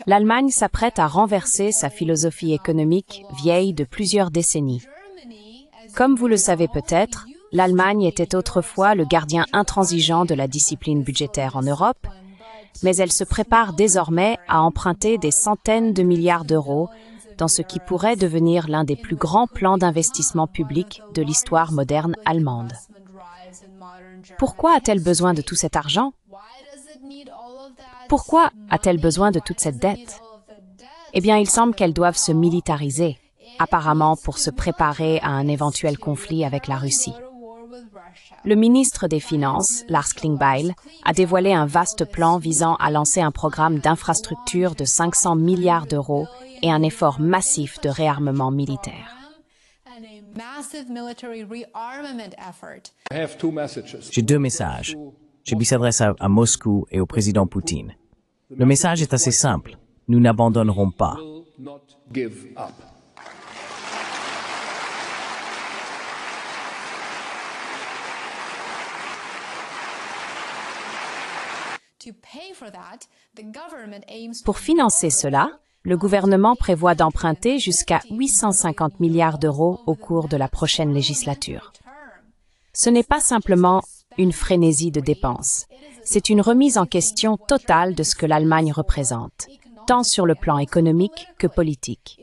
L'Allemagne s'apprête à renverser sa philosophie économique vieille de plusieurs décennies. Comme vous le savez peut-être, l'Allemagne était autrefois le gardien intransigeant de la discipline budgétaire en Europe, mais elle se prépare désormais à emprunter des centaines de milliards d'euros dans ce qui pourrait devenir l'un des plus grands plans d'investissement public de l'histoire moderne allemande. Pourquoi a-t-elle besoin de tout cet argent? Pourquoi a-t-elle besoin de toute cette dette? Eh bien, il semble qu'elles doivent se militariser, apparemment pour se préparer à un éventuel conflit avec la Russie. Le ministre des Finances, Lars Klingbeil, a dévoilé un vaste plan visant à lancer un programme d'infrastructure de 500 milliards d'euros et un effort massif de réarmement militaire. J'ai deux messages. Je lui s'adresse à Moscou et au président Poutine. Le message est assez simple. Nous n'abandonnerons pas. Pour financer cela, le gouvernement prévoit d'emprunter jusqu'à 850 milliards d'euros au cours de la prochaine législature. Ce n'est pas simplement une frénésie de dépenses. C'est une remise en question totale de ce que l'Allemagne représente, tant sur le plan économique que politique.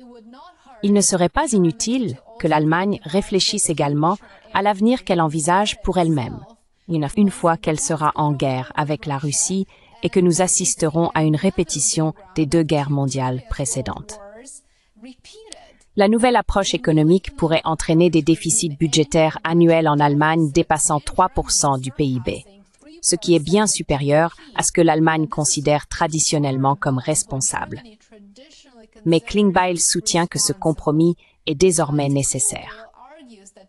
Il ne serait pas inutile que l'Allemagne réfléchisse également à l'avenir qu'elle envisage pour elle-même, une fois qu'elle sera en guerre avec la Russie et que nous assisterons à une répétition des deux guerres mondiales précédentes. La nouvelle approche économique pourrait entraîner des déficits budgétaires annuels en Allemagne dépassant 3% du PIB, ce qui est bien supérieur à ce que l'Allemagne considère traditionnellement comme responsable. Mais Klingbeil soutient que ce compromis est désormais nécessaire.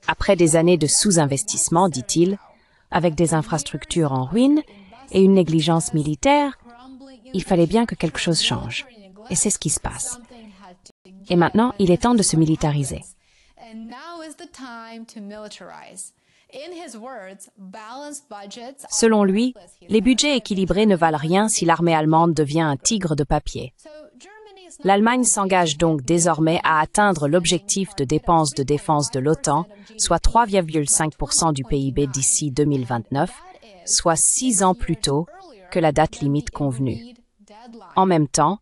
Après des années de sous-investissement, dit-il, avec des infrastructures en ruine et une négligence militaire, il fallait bien que quelque chose change. Et c'est ce qui se passe. Et maintenant, il est temps de se militariser. Selon lui, les budgets équilibrés ne valent rien si l'armée allemande devient un tigre de papier. L'Allemagne s'engage donc désormais à atteindre l'objectif de dépenses de défense de l'OTAN, soit 3,5% du PIB d'ici 2029, soit 6 ans plus tôt que la date limite convenue. En même temps,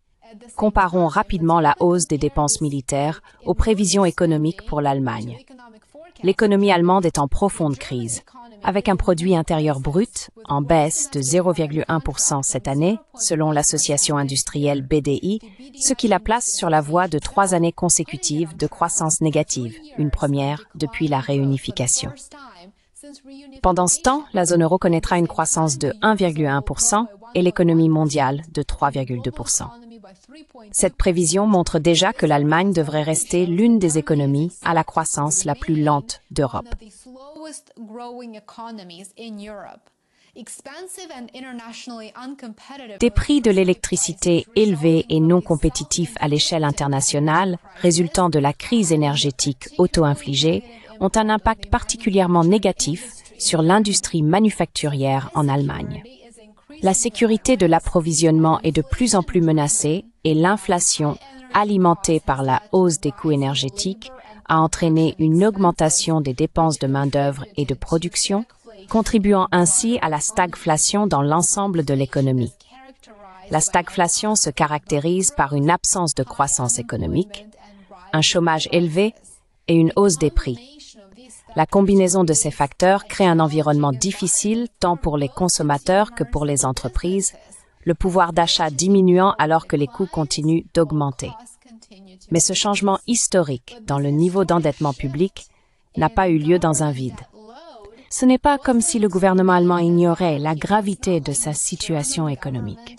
comparons rapidement la hausse des dépenses militaires aux prévisions économiques pour l'Allemagne. L'économie allemande est en profonde crise, avec un produit intérieur brut en baisse de 0,1% cette année, selon l'association industrielle BDI, ce qui la place sur la voie de 3 années consécutives de croissance négative, une première depuis la réunification. Pendant ce temps, la zone euro connaîtra une croissance de 1,1% et l'économie mondiale de 3,2%. Cette prévision montre déjà que l'Allemagne devrait rester l'une des économies à la croissance la plus lente d'Europe. Des prix de l'électricité élevés et non compétitifs à l'échelle internationale, résultant de la crise énergétique auto-infligée, ont un impact particulièrement négatif sur l'industrie manufacturière en Allemagne. La sécurité de l'approvisionnement est de plus en plus menacée et l'inflation, alimentée par la hausse des coûts énergétiques, a entraîné une augmentation des dépenses de main-d'œuvre et de production, contribuant ainsi à la stagflation dans l'ensemble de l'économie. La stagflation se caractérise par une absence de croissance économique, un chômage élevé et une hausse des prix. La combinaison de ces facteurs crée un environnement difficile tant pour les consommateurs que pour les entreprises, le pouvoir d'achat diminuant alors que les coûts continuent d'augmenter. Mais ce changement historique dans le niveau d'endettement public n'a pas eu lieu dans un vide. Ce n'est pas comme si le gouvernement allemand ignorait la gravité de sa situation économique.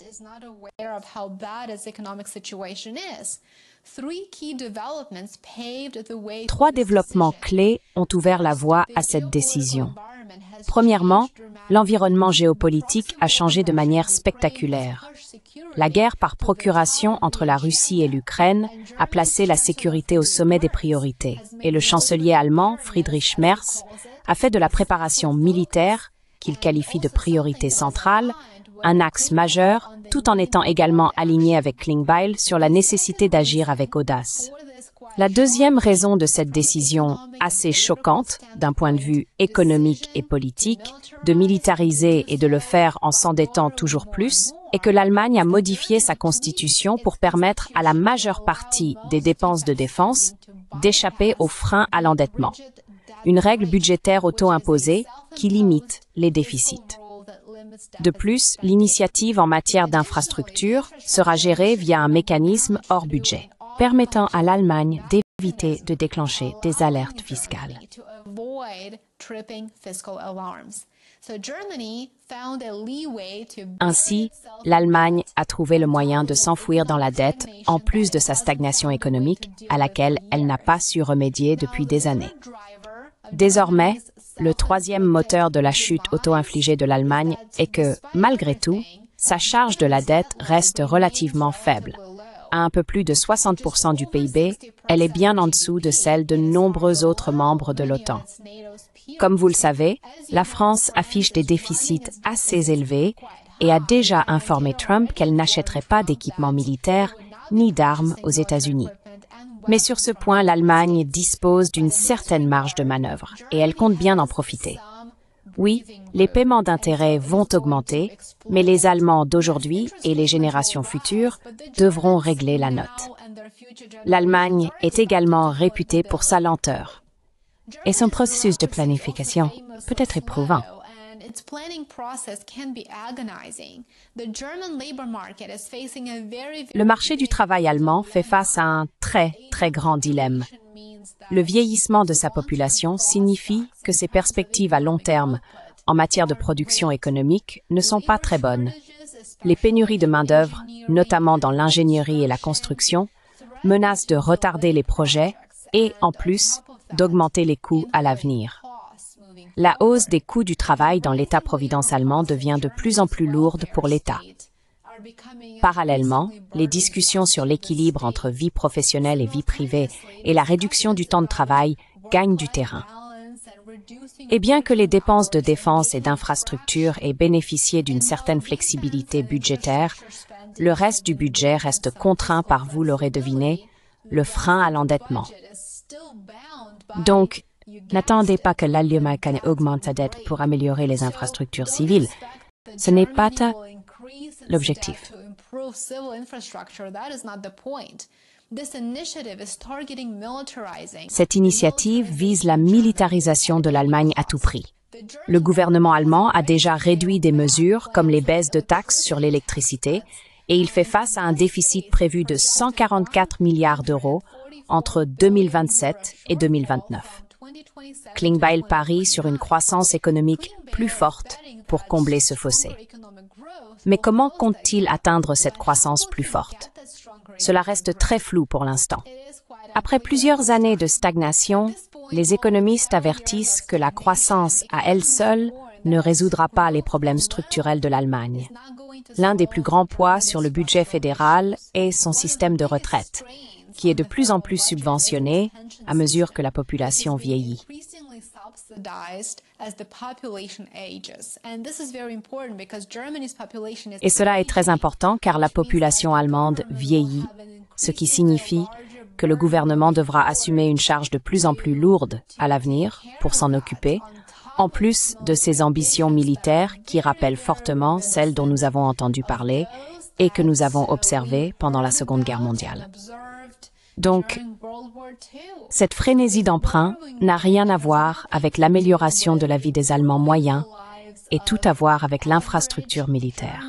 Trois développements clés ont ouvert la voie à cette décision. Premièrement, l'environnement géopolitique a changé de manière spectaculaire. La guerre par procuration entre la Russie et l'Ukraine a placé la sécurité au sommet des priorités, et le chancelier allemand, Friedrich Merz, a fait de la préparation militaire, qu'il qualifie de priorité centrale, un axe majeur tout en étant également aligné avec Klingbeil sur la nécessité d'agir avec audace. La deuxième raison de cette décision, assez choquante d'un point de vue économique et politique, de militariser et de le faire en s'endettant toujours plus, est que l'Allemagne a modifié sa constitution pour permettre à la majeure partie des dépenses de défense d'échapper aux freins à l'endettement. Une règle budgétaire auto-imposée qui limite les déficits. De plus, l'initiative en matière d'infrastructure sera gérée via un mécanisme hors budget, permettant à l'Allemagne d'éviter de déclencher des alertes fiscales. Ainsi, l'Allemagne a trouvé le moyen de s'enfouir dans la dette, en plus de sa stagnation économique, à laquelle elle n'a pas su remédier depuis des années. Désormais, le troisième moteur de la chute auto-infligée de l'Allemagne est que, malgré tout, sa charge de la dette reste relativement faible. À un peu plus de 60% du PIB, elle est bien en dessous de celle de nombreux autres membres de l'OTAN. Comme vous le savez, la France affiche des déficits assez élevés et a déjà informé Trump qu'elle n'achèterait pas d'équipements militaires ni d'armes aux États-Unis. Mais sur ce point, l'Allemagne dispose d'une certaine marge de manœuvre et elle compte bien en profiter. Oui, les paiements d'intérêts vont augmenter, mais les Allemands d'aujourd'hui et les générations futures devront régler la note. L'Allemagne est également réputée pour sa lenteur. Et son processus de planification peut être éprouvant. Le marché du travail allemand fait face à un très grand dilemme. Le vieillissement de sa population signifie que ses perspectives à long terme en matière de production économique ne sont pas très bonnes. Les pénuries de main-d'œuvre, notamment dans l'ingénierie et la construction, menacent de retarder les projets et, en plus, d'augmenter les coûts à l'avenir. La hausse des coûts du travail dans l'État-providence allemand devient de plus en plus lourde pour l'État. Parallèlement, les discussions sur l'équilibre entre vie professionnelle et vie privée et la réduction du temps de travail gagnent du terrain. Et bien que les dépenses de défense et d'infrastructure aient bénéficié d'une certaine flexibilité budgétaire, le reste du budget reste contraint par, vous l'aurez deviné, le frein à l'endettement. Donc, n'attendez pas que l'Allemagne augmente sa dette pour améliorer les infrastructures civiles. Ce n'est pas l'objectif. Cette initiative vise la militarisation de l'Allemagne à tout prix. Le gouvernement allemand a déjà réduit des mesures comme les baisses de taxes sur l'électricité et il fait face à un déficit prévu de 144 milliards d'euros entre 2027 et 2029. Klingbeil parie sur une croissance économique plus forte pour combler ce fossé. Mais comment compte-t-il atteindre cette croissance plus forte? Cela reste très flou pour l'instant. Après plusieurs années de stagnation, les économistes avertissent que la croissance à elle seule ne résoudra pas les problèmes structurels de l'Allemagne. L'un des plus grands poids sur le budget fédéral est son système de retraite, qui est de plus en plus subventionné à mesure que la population vieillit. Et cela est très important car la population allemande vieillit, ce qui signifie que le gouvernement devra assumer une charge de plus en plus lourde à l'avenir pour s'en occuper, en plus de ses ambitions militaires qui rappellent fortement celles dont nous avons entendu parler et que nous avons observées pendant la Seconde Guerre mondiale. Donc, cette frénésie d'emprunt n'a rien à voir avec l'amélioration de la vie des Allemands moyens et tout à voir avec l'infrastructure militaire.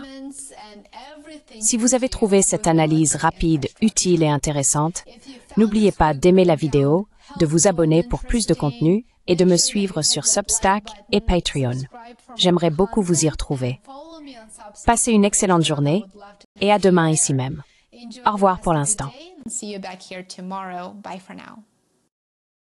Si vous avez trouvé cette analyse rapide, utile et intéressante, n'oubliez pas d'aimer la vidéo, de vous abonner pour plus de contenu et de me suivre sur Substack et Patreon. J'aimerais beaucoup vous y retrouver. Passez une excellente journée et à demain ici même. Au revoir pour l'instant. See you back here tomorrow. Bye for now.